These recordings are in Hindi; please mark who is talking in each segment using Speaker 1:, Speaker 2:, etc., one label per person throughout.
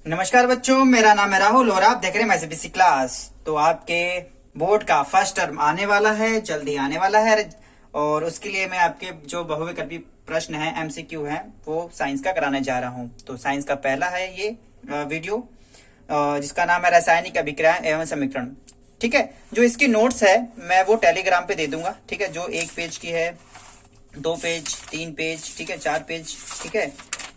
Speaker 1: नमस्कार बच्चों, मेरा नाम है राहुल और आप देख रहे हैं मैथमेटिक्स क्लास। तो आपके बोर्ड का फर्स्ट टर्म आने वाला है, जल्दी आने वाला है और उसके लिए मैं आपके जो बहुविकल्पी प्रश्न है एमसीक्यू है वो साइंस का कराने जा रहा हूं। तो साइंस का पहला है ये वीडियो जिसका नाम है रासायनिक अभिक्रिया एवं समीकरण। ठीक है, जो इसकी नोट्स है मैं वो टेलीग्राम पे दे दूंगा। ठीक है, जो 1 पेज की है, 2 पेज, 3 पेज, ठीक है, 4 पेज, ठीक है,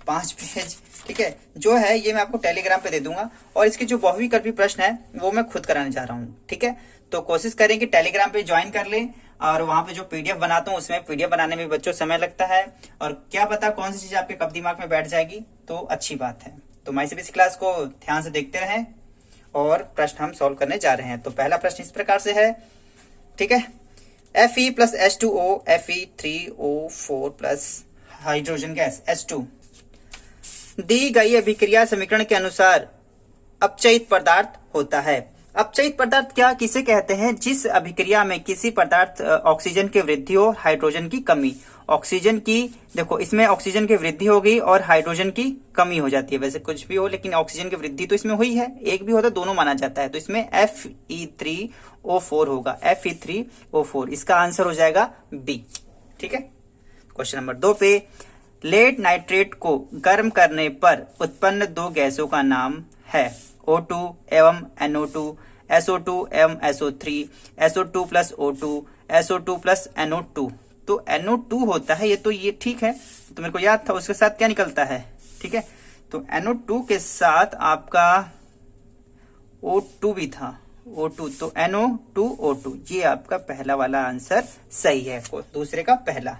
Speaker 1: 5 पेज, ठीक है, जो है ये मैं आपको टेलीग्राम पे दे दूंगा। और इसके जो बहुविकल्पी प्रश्न है वो मैं खुद कराने जा रहा हूँ। ठीक है, तो कोशिश करें कि टेलीग्राम पे ज्वाइन कर लें और वहां पे जो पीडीएफ बनाता हूँ उसमें पीडीएफ बनाने में बच्चों समय लगता है और क्या पता कौन सी चीज आपके कब दिमाग में बैठ जाएगी, तो अच्छी बात है। तो मैथमेटिक्स क्लास को ध्यान से देखते रहें और प्रश्न हम सॉल्व करने जा रहे हैं। तो पहला प्रश्न इस प्रकार से है, ठीक है, Fe plus H2O Fe3O4 plus hydrogen gas H2 दी गई अभिक्रिया समीकरण के अनुसार अपचयित पदार्थ होता है। अपचयित पदार्थ क्या किसे कहते हैं? जिस अभिक्रिया में किसी पदार्थ ऑक्सीजन की वृद्धि हो, हाइड्रोजन की कमी। ऑक्सीजन की, देखो इसमें ऑक्सीजन की वृद्धि हो गई और हाइड्रोजन की कमी हो जाती है। वैसे कुछ भी हो लेकिन ऑक्सीजन की वृद्धि तो इसमें हुई है, एक भी होता दोनों माना जाता है। तो इसमें Fe3O4 होगा, Fe3O4 इसका आंसर हो जाएगा बी। ठीक है, क्वेश्चन नंबर 2 पे लेड नाइट्रेट को गर्म करने पर उत्पन्न दो गैसों का नाम है O2 एवं NO2, SO2 एवं SO3, SO2 plus O2, SO2 plus NO2। तो NO2 होता है ये, तो ये ठीक है, तो मेरे को याद था। उसके साथ क्या निकलता है? ठीक है, तो NO2 के साथ आपका O2 भी था, O2, तो NO2O2 ये आपका पहला वाला आंसर सही है, दूसरे का पहला।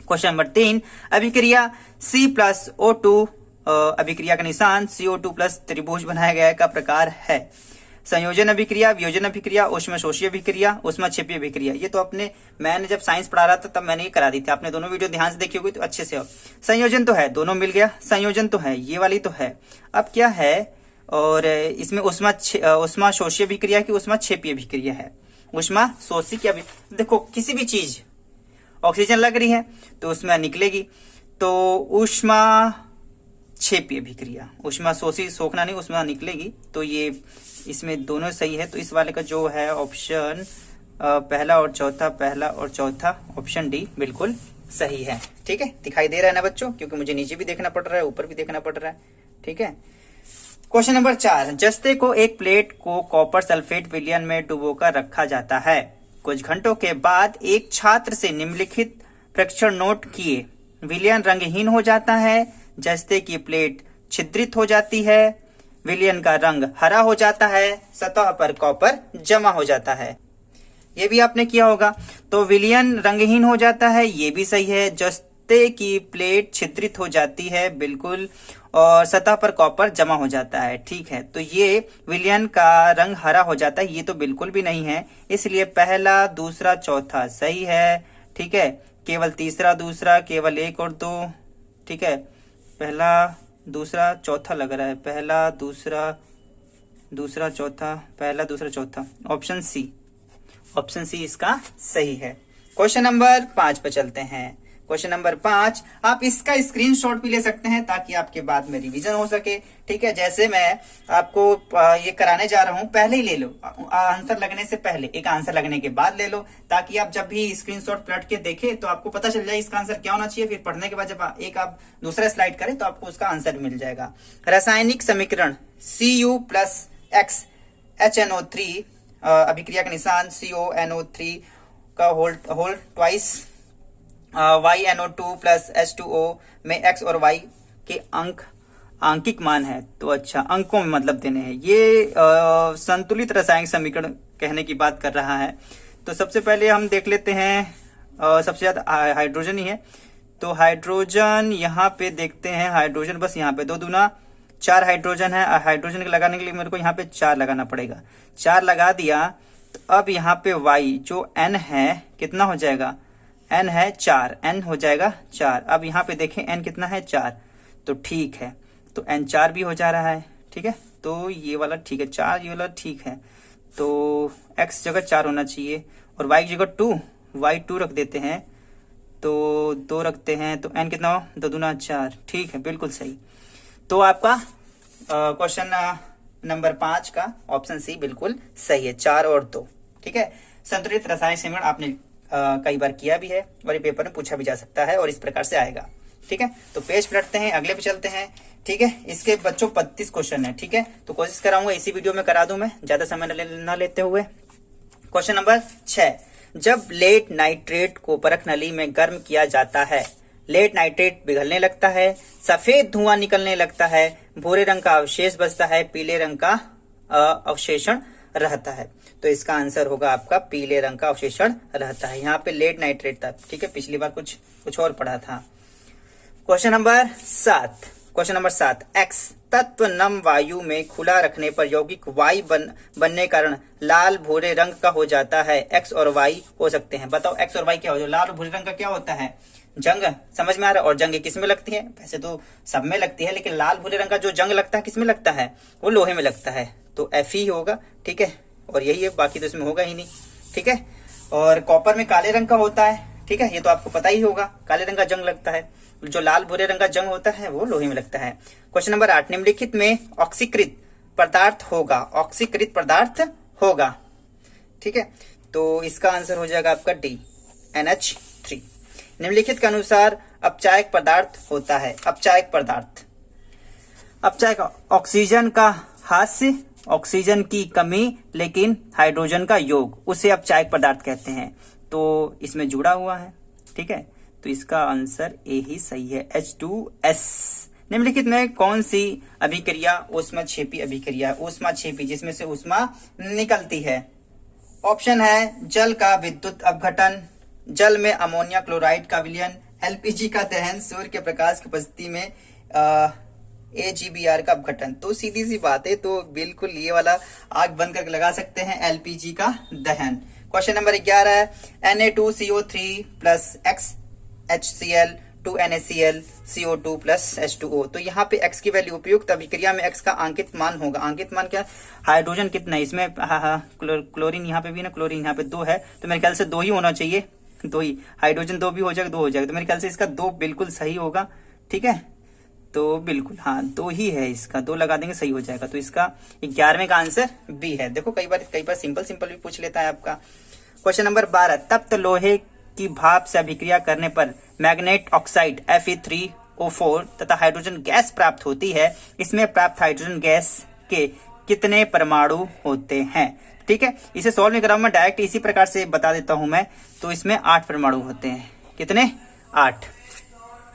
Speaker 1: क्वेश्चन नंबर 3, अभिक्रिया C प्लस O2 अभिक्रिया का निशान CO2 प्लस त्रिभुज बनाया गया का प्रकार है। संयोजन अभिक्रिया, वियोजन अभिक्रिया, ऊष्मशोषी अभिक्रिया, ऊष्मक्षेपी अभिक्रिया। ये तो मैंने जब साइंस पढ़ा रहा था तब मैंने ये करा दी थी। आपने दोनों वीडियो ध्यान से देखी होगी तो अच्छे से हो। संयोजन तो है, दोनों मिल गया, संयोजन तो है, ये वाली तो है। अब क्या है, और इसमें ऊष्मशोषी अभिक्रिया की ऊष्मक्षेपी अभिक्रिया है। ऊष्मशोषी की देखो किसी भी चीज ऑक्सीजन लग रही है तो उसमें निकलेगी, तो ऊष्मक्षेपी अभिक्रिया, ऊष्मशोषी सोखना नहीं, उसमें निकलेगी। तो ये इसमें दोनों सही है। तो इस वाले का जो है ऑप्शन पहला और चौथा, पहला और चौथा, ऑप्शन डी बिल्कुल सही है। ठीक है, दिखाई दे रहा है ना बच्चों? क्योंकि मुझे नीचे भी देखना पड़ रहा है, ऊपर भी देखना पड़ रहा है। ठीक है, क्वेश्चन नंबर 4, जस्ते को एक प्लेट को कॉपर सल्फेट विलयन में डुबोकर रखा जाता है। कुछ घंटों के बाद एक छात्र से निम्नलिखित परीक्षण नोट किए। विलयन रंगहीन हो जाता है, जस्ते की प्लेट छिद्रित हो जाती है, विलयन का रंग हरा हो जाता है, सतह पर कॉपर जमा हो जाता है। ये भी आपने किया होगा। तो विलयन रंगहीन हो जाता है, ये भी सही है। जस्ते की प्लेट छिद्रित हो जाती है, बिल्कुल, और सतह पर कॉपर जमा हो जाता है। ठीक है, तो ये विलयन का रंग हरा हो जाता है, ये तो बिल्कुल भी नहीं है। इसलिए पहला, दूसरा, चौथा सही है। ठीक है, केवल तीसरा, दूसरा, केवल 1 और 2। ठीक है, पहला, दूसरा, चौथा लग रहा है, पहला, दूसरा, दूसरा, चौथा, पहला, दूसरा, चौथा, ऑप्शन सी, ऑप्शन सी इसका सही है। क्वेश्चन नंबर 5 पे चलते हैं। क्वेश्चन नंबर 5, आप इसका स्क्रीनशॉट भी ले सकते हैं ताकि आपके बाद में रिवीजन हो सके। ठीक है, जैसे मैं आपको ये कराने जा रहा हूं, पहले ही ले लो, आंसर लगने से पहले, एक आंसर लगने के बाद ले लो, ताकि आप जब भी स्क्रीनशॉट पलट के देखें तो आपको पता चल जाए इसका आंसर क्या होना चाहिए। फिर पढ़ने के बाद जब आप दूसरा स्लाइड करें तो आपको उसका आंसर मिल जाएगा। रासायनिक समीकरण Cu प्लस X HNO3 अभिक्रिया का निशान CONO3 का whole twice YNO2 plus H2O में X और Y के आंकिक मान है। तो अच्छा, अंकों में मतलब देने हैं। ये संतुलित रासायनिक समीकरण कहने की बात कर रहा है। तो सबसे पहले हम देख लेते हैं, सबसे ज्यादा हाइड्रोजन ही है। तो हाइड्रोजन यहाँ पे देखते हैं, हाइड्रोजन बस यहाँ पे 2 दूना 4 हाइड्रोजन है। हाइड्रोजन के लगाने के लिए मेरे को यहाँ पे 4 लगाना पड़ेगा। 4 लगा दिया, तो अब यहाँ पे Y जो N है कितना हो जाएगा? N है 4, N हो जाएगा 4। अब यहाँ पे देखें N कितना है? 4। तो ठीक है, तो N 4 भी हो जा रहा है। ठीक है, तो ये वाला ठीक है, 4 ये वाला ठीक है। तो X जगह 4 होना चाहिए और Y की जगह 2, Y 2 रख देते हैं, तो 2 रखते हैं, तो N कितना हो? 2 दूना 4। ठीक है, बिल्कुल सही। तो आपका क्वेश्चन नंबर 5 का ऑप्शन सी बिल्कुल सही है, 4 और 2। ठीक है, संतुलित रासायनिक समीकरण आपने कई बार किया भी है और ये पेपर में पूछा भी जा सकता है और इस प्रकार से आएगा। ठीक है, तो पेज पलटते हैं, अगले पे चलते हैं। ठीक है, इसके बच्चों 35 क्वेश्चन है। ठीक है, तो कोशिश कराऊंगा इसी वीडियो में करा दूं मैं, ज्यादा समय न लेते हुए। क्वेश्चन नंबर 6, जब लेड नाइट्रेट को परख नली में गर्म किया जाता है, लेड नाइट्रेट पिघलने लगता है, सफेद धुआं निकलने लगता है, भूरे रंग का अवशेष बचता है, पीले रंग का अवशेषण रहता है। तो इसका आंसर होगा आपका पीले रंग का अवशेषण रहता है। यहाँ पे लेड नाइट्रेट था। ठीक है, पिछली बार कुछ और पढ़ा था। क्वेश्चन नंबर 7, एक्स तत्व नम वायु में खुला रखने पर यौगिक वाई बनने कारण लाल भूरे रंग का हो जाता है। एक्स और वाई हो सकते हैं, बताओ एक्स और वाई क्या हो जाए? लाल और भूरे रंग का क्या होता है? जंग। समझ में आ रहा है? और जंग किस में लगती है? वैसे तो सब में लगती है, लेकिन लाल भूरे रंग का जो जंग लगता है किस में लगता है? वो लोहे में लगता है, तो एफ ही होगा। ठीक है, और यही है, बाकी तो इसमें होगा ही नहीं। ठीक है, और कॉपर में काले रंग का होता है। ठीक है, ये तो आपको पता ही होगा, काले रंग का जंग लगता है। जो लाल भूरे रंग का जंग होता है वो लोहे में लगता है। क्वेश्चन नंबर 8, निम्नलिखित में ऑक्सीकृत पदार्थ होगा। ठीक है, तो इसका आंसर हो जाएगा आपका डी, NH3। निम्नलिखित के अनुसार अपचायक पदार्थ होता है। अपचायक ऑक्सीजन का हास्य, ऑक्सीजन की कमी लेकिन हाइड्रोजन का योग, उसे अपचायक पदार्थ कहते हैं। तो इसमें जुड़ा हुआ है। ठीक है, तो इसका आंसर ए ही सही है, H2S। निम्नलिखित में कौन सी अभिक्रिया ऊष्माक्षेपी अभिक्रिया है? ऊष्माक्षेपी, जिसमें से ऊष्मा निकलती है। ऑप्शन है जल का विद्युत अपघटन, जल में अमोनिया क्लोराइड का विलयन, LPG का दहन, सूर्य के प्रकाश की उपस्थिति में AGBR का अपघटन। तो सीधी सी बात है, तो बिल्कुल ये वाला आग बंद करके लगा सकते हैं, LPG का दहन। क्वेश्चन नंबर 11 है, Na2CO3 plus XHCl 2NaCl CO2 plus H2O। तो यहाँ पे X की वैल्यू, उपयुक्त अभिक्रिया में X का अंकित मान होगा। अंकित मान क्या? हाइड्रोजन कितना है इसमें? क्लोरीन यहाँ पे भी ना, क्लोरीन यहाँ पे 2 है, तो मेरे ख्याल से 2 ही होना चाहिए। 2 ही, हाइड्रोजन 2 भी हो जाएगा, 2 हो जाएगा, तो मेरे ख्याल से इसका 2 बिल्कुल सही होगा। ठीक है, तो बिल्कुल हाँ 2 ही है, इसका 2 लगा देंगे, सही हो जाएगा। तो इसका 11वें का आंसर बी है। देखो कई बार सिंपल भी पूछ लेता है आपका। क्वेश्चन नंबर 12, तप्त लोहे की भाप से अभिक्रिया करने पर मैग्नेट ऑक्साइड Fe3O4 तथा हाइड्रोजन गैस प्राप्त होती है। इसमें प्राप्त हाइड्रोजन गैस के कितने परमाणु होते हैं? ठीक है, इसे सॉल्व नहीं कराऊंगा, डायरेक्ट इसी प्रकार से बता देता हूं मैं। तो इसमें 8 परमाणु होते हैं। कितने? 8।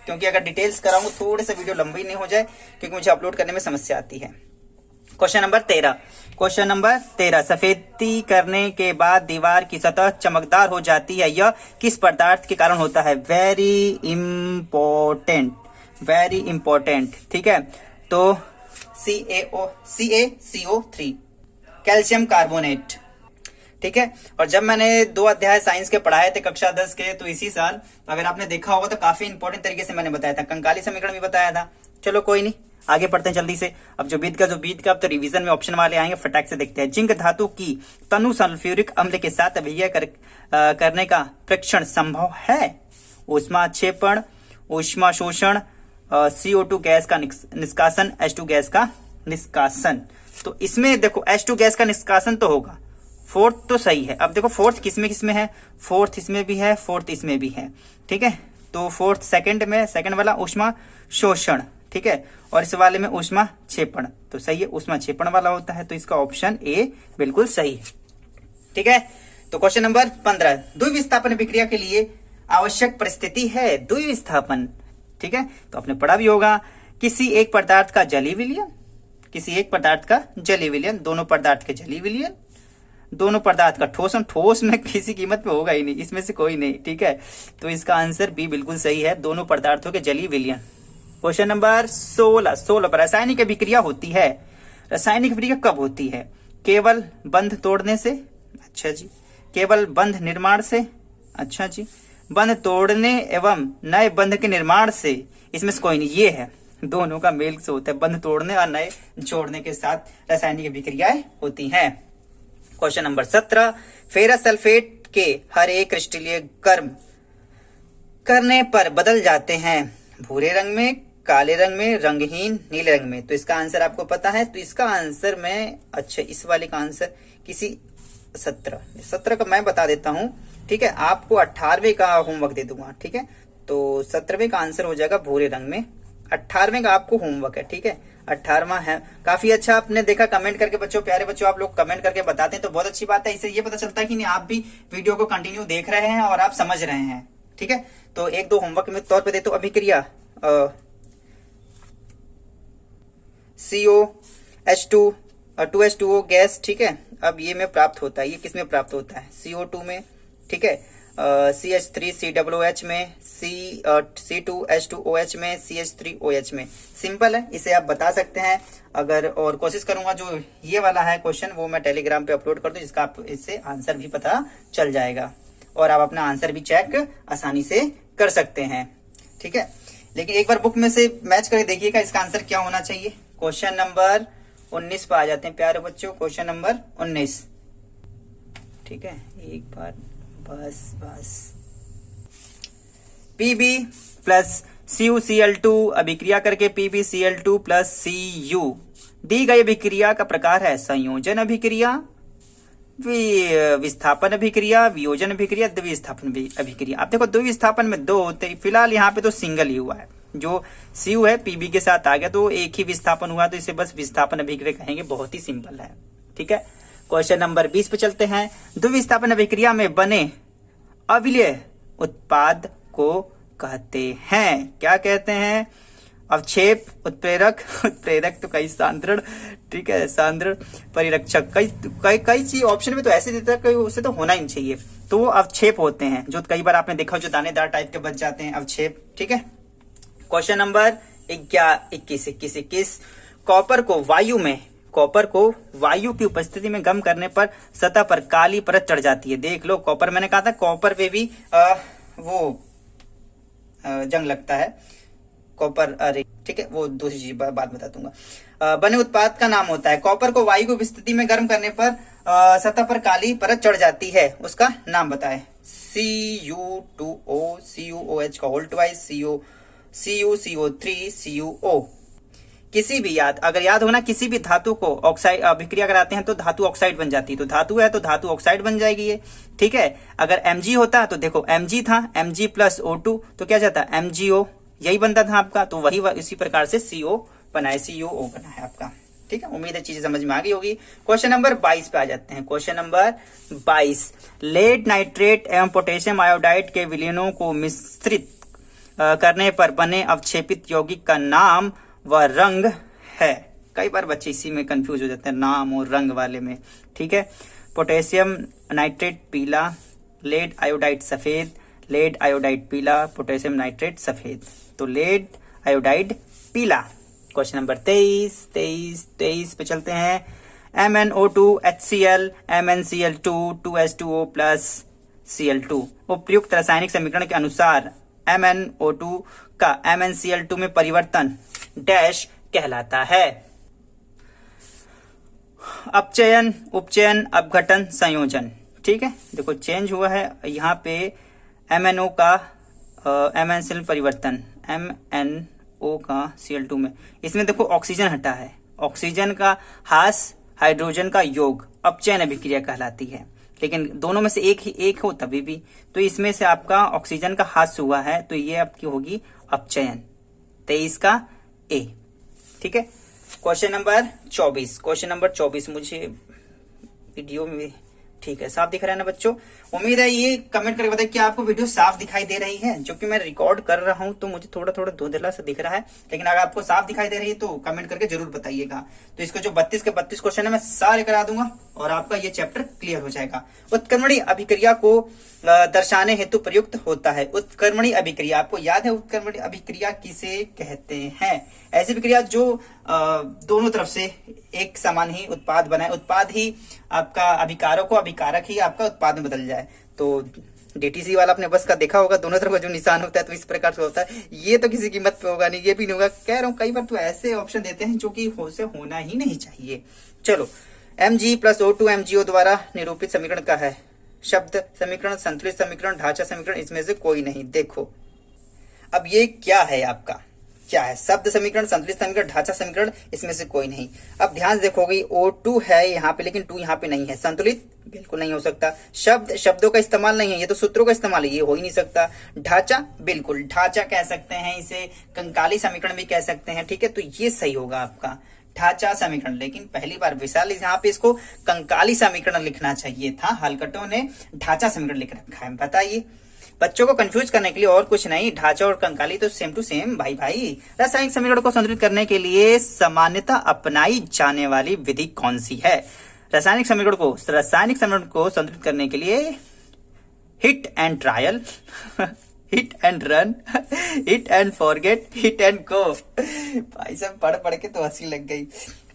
Speaker 1: क्योंकि अगर डिटेल्स कराऊंगा थोड़े से वीडियो लंबी नहीं हो जाए, क्योंकि मुझे अपलोड करने में समस्या आती है। क्वेश्चन नंबर 13, सफेदी करने के बाद दीवार की सतह चमकदार हो जाती है, यह किस पदार्थ के कारण होता है? Very important. ठीक है, तो CaCO3, कैल्शियम कार्बोनेट। ठीक है, और जब मैंने 2 अध्याय साइंस के पढ़ाए थे कक्षा 10 के, तो इसी साल अगर आपने देखा होगा तो काफी इंपॉर्टेंट तरीके से मैंने बताया था, कंकाली समीकरण भी बताया था। चलो कोई नहीं, आगे पढ़ते हैं जल्दी से। अब जो बीत का अब तो रिवीजन में ऑप्शन वाले आएंगे, फटाक से देखते हैं। जिंक धातु की तनु सल्फ्यूरिक अम्ल के साथ अभिक्रिया करने का परीक्षण संभव है? ऊष्माक्षेपण, ऊष्मा शोषण, CO2 गैस का निष्कासन, H2 गैस का निष्कासन। तो इसमें देखो H2 गैस का निष्कासन तो होगा, 4th तो सही है। अब देखो 4th किसमें है? 4th इसमें भी है, 4th इसमें भी है। ठीक है, तो 4th सेकंड वाला ऊष्मा शोषण। ठीक है, और इस वाले में ऊष्मा क्षेपण, तो सही है, ऊष्मा क्षेपण वाला होता है। तो इसका ऑप्शन ए बिल्कुल सही है। ठीक है, तो क्वेश्चन नंबर 15, द्विविस्थापन विक्रिया के लिए आवश्यक परिस्थिति है द्विविस्थापन। ठीक है, तो आपने पढ़ा भी होगा। किसी एक पदार्थ का जलीय विलयन, दोनों पदार्थ के जलीय विलयन, दोनों पदार्थ का ठोस में किसी कीमत पे होगा ही नहीं, इसमें से कोई नहीं। ठीक है, तो इसका आंसर बी बिल्कुल सही है, दोनों पदार्थों के जलीय विलयन। क्वेश्चन नंबर 16 पर रासायनिक अभिक्रिया होती है। रासायनिक अभिक्रिया कब होती है? केवल बंध तोड़ने से, अच्छा जी। केवल बंध निर्माण से, अच्छा जी। बंध तोड़ने एवं नए बंध के निर्माण से, इसमें से कोई नहीं, ये है, दोनों का मेल से होता है। बंध तोड़ने और नए जोड़ने के साथ रासायनिक अभिक्रियाएं होती हैं। क्वेश्चन नंबर 17, फेरस सल्फेट के हरे क्रिस्टलीय गर्म करने पर बदल जाते हैं भूरे रंग में, काले रंग में, रंगहीन नीले रंग में। तो इसका आंसर आपको पता है। तो इसका आंसर मैं, अच्छा इस वाले का आंसर किसी 17 का मैं बता देता हूं। ठीक है, आपको 18वें का होमवर्क दे दूंगा। ठीक है, तो 17वें का आंसर हो जाएगा भूरे रंग में। 18वें का आपको होमवर्क है। ठीक है, 18वां है। काफी अच्छा आपने देखा, कमेंट करके बच्चों, प्यारे बच्चों आप लोग कमेंट करके बताते हैं तो बहुत अच्छी बात है। इससे ये पता चलता है कि नहीं आप भी वीडियो को कंटिन्यू देख रहे हैं और आप समझ रहे हैं। ठीक है, तो एक दो होमवर्क में तौर पर देता हूं। अभिक्रिया CO H2O गैस। ठीक है, अब ये में प्राप्त होता है, ये किस में प्राप्त होता है? CO2 में। ठीक है, CH3COOH में, C2H2OH में, CH3OH में। सिंपल है, इसे आप बता सकते हैं। अगर और कोशिश करूंगा जो ये वाला है क्वेश्चन वो मैं टेलीग्राम पे अपलोड कर दूं, जिसका आप इससे आंसर भी पता चल जाएगा और आप अपना आंसर भी चेक आसानी से कर सकते हैं। ठीक है, लेकिन एक बार बुक में से मैच करके देखिएगा इसका आंसर क्या होना चाहिए। क्वेश्चन नंबर 19 पे आ जाते हैं प्यारे बच्चों। Question number 19। ठीक है, एक बार बस Pb प्लस CuCl2 अभिक्रिया करके PbCl2 प्लस Cu दी गई अभिक्रिया का प्रकार है संयोजन अभिक्रिया, विस्थापन अभिक्रिया, वियोजन अभिक्रिया, द्विविस्थापन अभिक्रिया। आप देखो द्विविस्थापन में दो होते हैं, फिलहाल यहाँ पे तो सिंगल ही हुआ है। जो Cu है Pb के साथ आ गया तो एक ही विस्थापन हुआ, तो इसे बस विस्थापन अभिक्रिया कहेंगे। बहुत ही सिंपल है। ठीक है, क्वेश्चन नंबर 20 पे चलते हैं। द्विविस्थापन अभिक्रिया में बने अविलेय उत्पाद को कहते हैं, क्या कहते हैं? अवक्षेप, उत्प्रेरक, उत्प्रेरक तो कई सांद्रण, ठीक है, सांद्रण, परिरक्षक, कई चीज ऑप्शन में तो ऐसे देता है, उसे तो होना ही नहीं चाहिए। तो वो अवक्षेप होते हैं, जो कई बार आपने देखा जो दानेदार टाइप के बच जाते हैं, अवक्षेप। ठीक है, क्वेश्चन नंबर 21 कॉपर को वायु की उपस्थिति में गर्म करने पर सतह पर काली परत चढ़ जाती है। देख लो, कॉपर, मैंने कहा था कॉपर पे भी जंग लगता है, कॉपर। अरे ठीक है, वो दूसरी चीज बात बता दूंगा। बने उत्पाद का नाम होता है। कॉपर को वायु की उपस्थिति में गर्म करने पर सतह पर काली परत चढ़ जाती है, उसका नाम बताए। Cu2O, CuOH का होल ट्वाइस, CuCO3, CuO। किसी भी अगर याद होना, किसी भी धातु को ऑक्साइड अभिक्रिया कराते हैं तो धातु ऑक्साइड बन जाती है। तो धातु है तो धातु ऑक्साइड बन जाएगी ये। ठीक है, अगर Mg होता तो देखो Mg था, Mg प्लस O2 तो क्या जाता? MgO, यही बनता था आपका। तो वही इसी प्रकार से CO बना है, CuO बना है आपका। ठीक है, उम्मीद है चीजें समझ में आ गई होगी। क्वेश्चन नंबर 22 पे आ जाते हैं। क्वेश्चन नंबर 22, लेड नाइट्रेट एवं पोटेशियम आयोडाइड के विलयनों को मिश्रित करने पर बने अवक्षेपित यौगिक का नाम व रंग है। कई बार बच्चे इसी में कंफ्यूज हो जाते हैं, नाम और रंग वाले में। ठीक है, पोटेशियम नाइट्रेट पीला, लेड आयोडाइड सफेद, लेड आयोडाइड पीला, पोटेशियम नाइट्रेट सफेद। तो लेड आयोडाइड पीला। क्वेश्चन नंबर 23 पे चलते हैं। MnO2 HCl MnCl2 2H2O plus Cl2 उपयुक्त रासायनिक समीकरण के अनुसार MnO2 का MnCl2 में परिवर्तन डैश कहलाता है। अपचयन, उपचयन, अपघटन, संयोजन। ठीक है, देखो चेंज हुआ है यहाँ पे MnO का MnCl परिवर्तन, MnO का Cl2 में। इसमें देखो ऑक्सीजन हटा है, ऑक्सीजन का हास, हाइड्रोजन का योग, अपचयन अभिक्रिया कहलाती है। लेकिन दोनों में से एक हो तभी भी। तो इसमें से आपका ऑक्सीजन का हास हुआ है तो ये आपकी होगी अपचयन। 23 का ए। ठीक है, क्वेश्चन नंबर 24 मुझे वीडियो में ठीक है साफ दिख रहा है ना बच्चों? उम्मीद है ये कमेंट करके बताइए कि आपको वीडियो साफ दिखाई दे रही है। जो कि मैं रिकॉर्ड कर रहा हूं तो मुझे थोड़ा धुंधला सा दिख रहा है, लेकिन अगर आपको साफ दिखाई दे रही है तो कमेंट करके जरूर बताइएगा। तो इसको जो 32 के 32 क्वेश्चन है मैं सारे करा दूंगा और आपका ये चैप्टर क्लियर हो जाएगा। उत्क्रमणी अभिक्रिया को दर्शाने हेतु प्रयुक्त होता है। उत्क्रमणी अभिक्रिया, आपको याद है उत्क्रमणी अभिक्रिया किसे कहते हैं? ऐसी अभिक्रिया जो दोनों तरफ से एक समान ही उत्पाद बनाए, उत्पाद ही आपका अभिकारक हो, अभिकारक ही आपका उत्पाद में बदल जाए। तो डीटीसी वाला अपने बस का देखा होगा, दोनों तरफ का जो निशान होता है तो इस प्रकार से होता है। ये तो किसी कीमत पे होगा नहीं, ये भी नहीं होगा। कह रहा हूं कई बार तो ऐसे ऑप्शन देते हैं जो कि होना ही नहीं चाहिए। चलो, Mg प्लस O2 MgO द्वारा निरूपित समीकरण का है। शब्द समीकरण, संतुलित समीकरण, ढांचा समीकरण, इसमें से कोई नहीं। देखो अब ये क्या है आपका, क्या है? शब्द समीकरण, संतुलित समीकरण, ढांचा समीकरण, इसमें से कोई नहीं। अब ध्यान से देखोगे O2 है यहाँ पे, लेकिन 2 यहाँ पे नहीं है। संतुलित बिल्कुल नहीं हो सकता। शब्दों का इस्तेमाल नहीं है, ये तो सूत्रों का इस्तेमाल है, ये हो ही नहीं सकता। ढांचा बिल्कुल, ढांचा कह सकते हैं इसे, कंकाली समीकरण भी कह सकते हैं, ठीक है, तो ये सही होगा आपका ढांचा समीकरण। लेकिन पहली बार विशाल यहाँ पे इसको कंकाली समीकरण लिखना चाहिए था, हलकटों ने ढांचा समीकरण लिख रखा है। बताइए, बच्चों को कंफ्यूज करने के लिए, और कुछ नहीं। ढांचा और कंकाली तो सेम टू सेम भाई भाई। रासायनिक समीकरण को संतुलित करने के लिए सामान्यतः अपनाई जाने वाली विधि कौन सी है? रासायनिक समीकरण को संतुलित करने के लिए hit and trial, hit and run, hit and forget, hit and go. भाई साहब पढ़ के तो हंसी लग गई।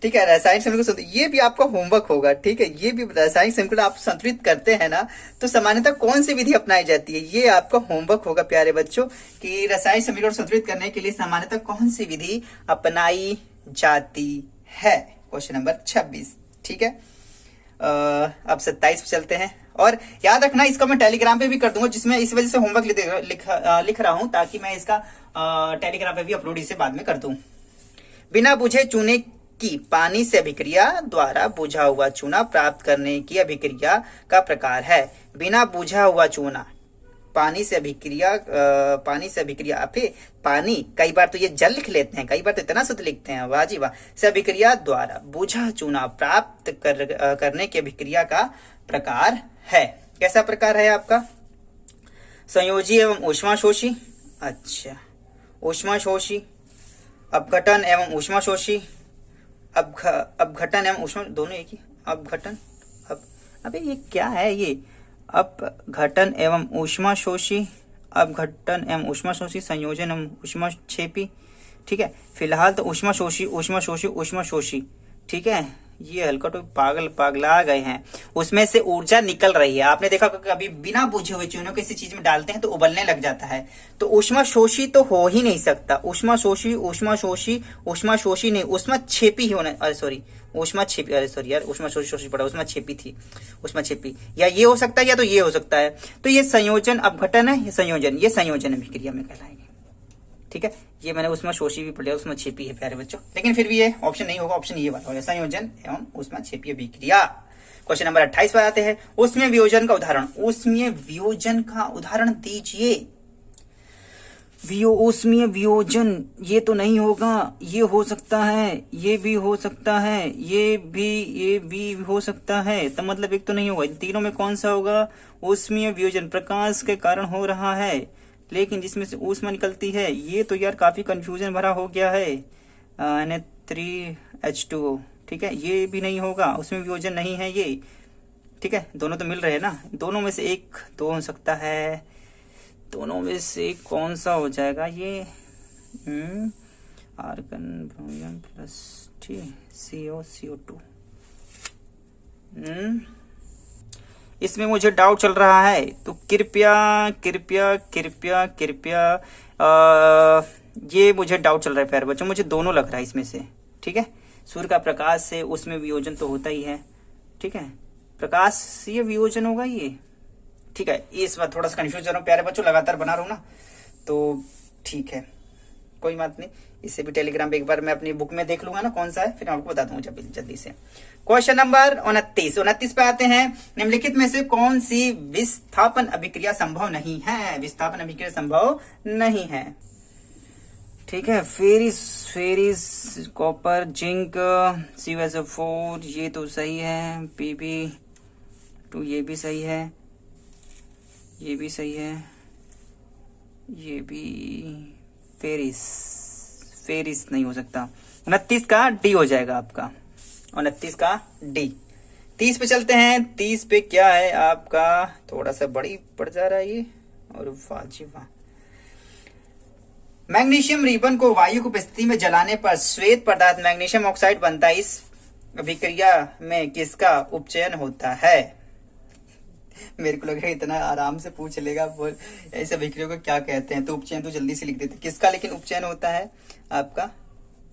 Speaker 1: ठीक है, रासायनिक समीकरण ये भी आपका होमवर्क होगा। ठीक है, ये भी रासायनिक समीकरण आप संतुलित करते हैं ना, तो सामान्यतः कौन सी विधि अपनाई जाती है, ये आपका होमवर्क होगा प्यारे बच्चों, कि रासायनिक समीकरण संतुलित करने के लिए सामान्यतः कौन सी विधि अपनाई जाती है। Question number 26। ठीक है, अब 27 पे चलते हैं। और याद रखना, इसका मैं टेलीग्राम पे भी कर दूंगा, जिसमें इस वजह से होमवर्क लिख रहा हूं, ताकि मैं इसका टेलीग्राम पे भी अपलोड इसे बाद में कर दूं। बिना बुझे चूने की पानी से अभिक्रिया द्वारा बुझा हुआ चूना प्राप्त करने की अभिक्रिया का प्रकार है। बिना बुझा हुआ चूना, पानी से अभिक्रिया पे पानी, कई बार तो ये जल लिख लेते हैं, कई बार तो इतना शुद्ध लिखते हैं, वाह जी वाह। से अभिक्रिया द्वारा बुझा चूना प्राप्त करने की अभिक्रिया का प्रकार है। कैसा प्रकार है आपका? संयोजी एवं ऊष्माशोषी। अच्छा, ऊष्माशोषी, अपघटन एवं ऊष्माशोषी, अपघटन एवं ऊष्मा, दोनों एक ही। अपघटन, अबे ये क्या है ये? अपघटन एवं ऊष्माशोषी, अपघटन एवं ऊष्माशोषी, संयोजन एवं ऊष्माक्षेपी। ठीक है, फिलहाल तो ऊष्माशोषी। ठीक है, ये हल्का तो पागला गए हैं, उसमें से ऊर्जा निकल रही है। आपने देखा कभी बिना बुझे हुए चूने किसी चीज में डालते हैं तो उबलने लग जाता है, तो ऊष्माशोषी तो हो ही नहीं सकता। ऊष्माशोषी नहीं, ऊष्माक्षेपी ही होना, सॉरी यार, ऊष्माक्षेपी थी, ऊष्माक्षेपी। या ये हो सकता है या तो ये हो सकता है। तो ये संयोजन अपघटन है, ये संयोजन अभिक्रिया में कहलाएंगे। ठीक है, ये मैंने ऊष्माशोषी भी पढ़ लिया, ऊष्माक्षेपी है प्यारे बच्चों, लेकिन फिर भी ये ऑप्शन नहीं होगा, ऑप्शन ये वाला होगा, संयोजन एवं ऊष्माक्षेपी अभिक्रिया। क्वेश्चन नंबर 28 पर आते हैं। ऊष्मीय वियोजन का उदाहरण दीजिए। ऊष्मीय वियोजन, ये तो नहीं होगा, ये हो सकता है, ये भी हो सकता है, ये भी हो सकता है, तो मतलब एक तो नहीं होगा। इन तीनों में कौन सा होगा? ऊष्मीय वियोजन प्रकाश के कारण हो रहा है, लेकिन जिसमें से ऊष्मा निकलती है। ये तो यार काफी कंफ्यूजन भरा हो गया है। Na3H2O, ठीक है, ये भी नहीं होगा, उसमें वियोजन नहीं है ये। ठीक है, दोनों तो मिल रहे हैं ना, दोनों में से एक तो हो सकता है, दोनों में से कौन सा हो जाएगा ये? Argon bromium plus CO2। इसमें मुझे डाउट चल रहा है, तो कृपया ये मुझे डाउट चल रहा है प्यारे बच्चों, मुझे दोनों लग रहा है इसमें से। ठीक है, सूर्य का प्रकाश से उसमें वियोजन तो होता ही है। ठीक है, प्रकाश से वियोजन होगा ये। ठीक है, इस बार थोड़ा सा कंफ्यूज हो रहा हूँ प्यारे बच्चों, लगातार बना रहा हूँ ना, तो ठीक है, कोई बात नहीं। इससे भी टेलीग्राम पे एक बार मैं अपनी बुक में देख लूंगा ना कौन सा है, फिर आपको बता दूंगा जल्दी से। क्वेश्चन नंबर 29 पे आते हैं। निम्नलिखित में से कौन सी विस्थापन अभिक्रिया संभव नहीं है? विस्थापन अभिक्रिया संभव नहीं है। ठीक है, फेरिस कॉपर जिंक CuSO4, ये तो सही है। Pb2 ये भी सही है, ये भी सही है, ये भी। फेरिस नहीं हो सकता। 29 का डी हो जाएगा आपका, 29 का डी। 30 पे चलते हैं। 30 पे क्या है आपका? थोड़ा सा बड़ी पड़ जा रहा है ये, और वाह। मैग्नीशियम रिबन को वायु की उपस्थिति में जलाने पर श्वेत पदार्थ मैग्नीशियम ऑक्साइड बनता है। इस अभिक्रिया में किसका उपचयन होता है? मेरे को लग रहा है इतना आराम से पूछ लेगा, बोल ऐसे अभिक्रिया को क्या कहते हैं, तो उपचयन तो जल्दी से लिख देते। किसका लेकिन उपचयन होता है आपका?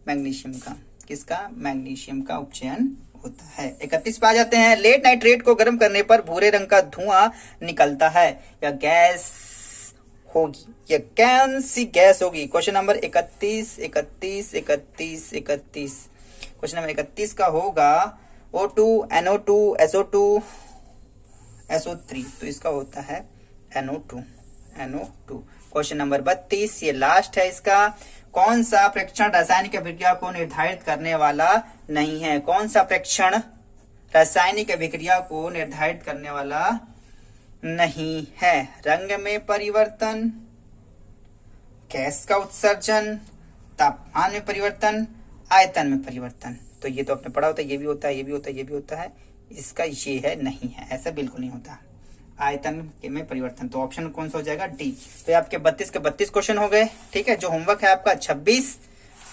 Speaker 1: मैग्नीशियम का। किसका? मैग्नीशियम का उपचयन होता है। 31 पे आ जाते हैं। लेड नाइट्रेट को गर्म करने पर भूरे रंग का धुआं निकलता है या गैस होगी? ये कौन सी गैस होगी? क्वेश्चन नंबर 31 क्वेश्चन नंबर 31 का होगा O2 NO2 SO2 SO3, तो इसका होता है NO2। क्वेश्चन नंबर 32 ये लास्ट है इसका। कौन सा प्रेक्षण रासायनिक अभिक्रिया को निर्धारित करने वाला नहीं है? कौन सा प्रेक्षण रासायनिक अभिक्रिया को निर्धारित करने वाला नहीं है? रंग में परिवर्तन, गैस का उत्सर्जन, तापमान में परिवर्तन, आयतन में परिवर्तन। तो ये तो आपने पढ़ा होता है, ये भी होता है, ये भी होता है, ये भी होता है। इसका ये है, नहीं है, ऐसा बिल्कुल नहीं होता। आयतन में परिवर्तन, तो ऑप्शन कौन सा हो जाएगा? डी। तो आपके 32 के 32 क्वेश्चन हो गए। ठीक है, जो होमवर्क है आपका 26,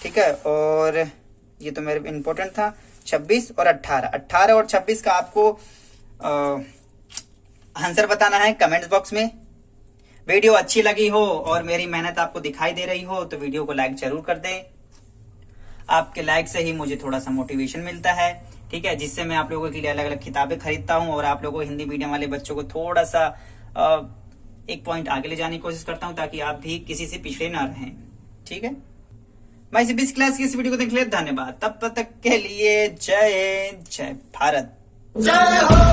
Speaker 1: ठीक है, और ये तो मेरे इंपॉर्टेंट था 26 और 18 और 26 का आपको आंसर बताना है कमेंट्स बॉक्स में। वीडियो अच्छी लगी हो और मेरी मेहनत आपको दिखाई दे रही हो तो वीडियो को लाइक जरूर कर दें। आपके लाइक से ही मुझे थोड़ा सा मोटिवेशन मिलता है, ठीक है, जिससे मैं आप लोगों के लिए अलग अलग किताबें खरीदता हूं और आप लोगों को हिंदी मीडियम वाले बच्चों को थोड़ा सा एक पॉइंट आगे ले जाने की कोशिश करता हूं ताकि आप भी किसी से पिछड़े ना रहें। ठीक है, मैं इस क्लास की इस वीडियो को देखने के लिए धन्यवाद। तब तक के लिए जय भारत।
Speaker 2: जय हो।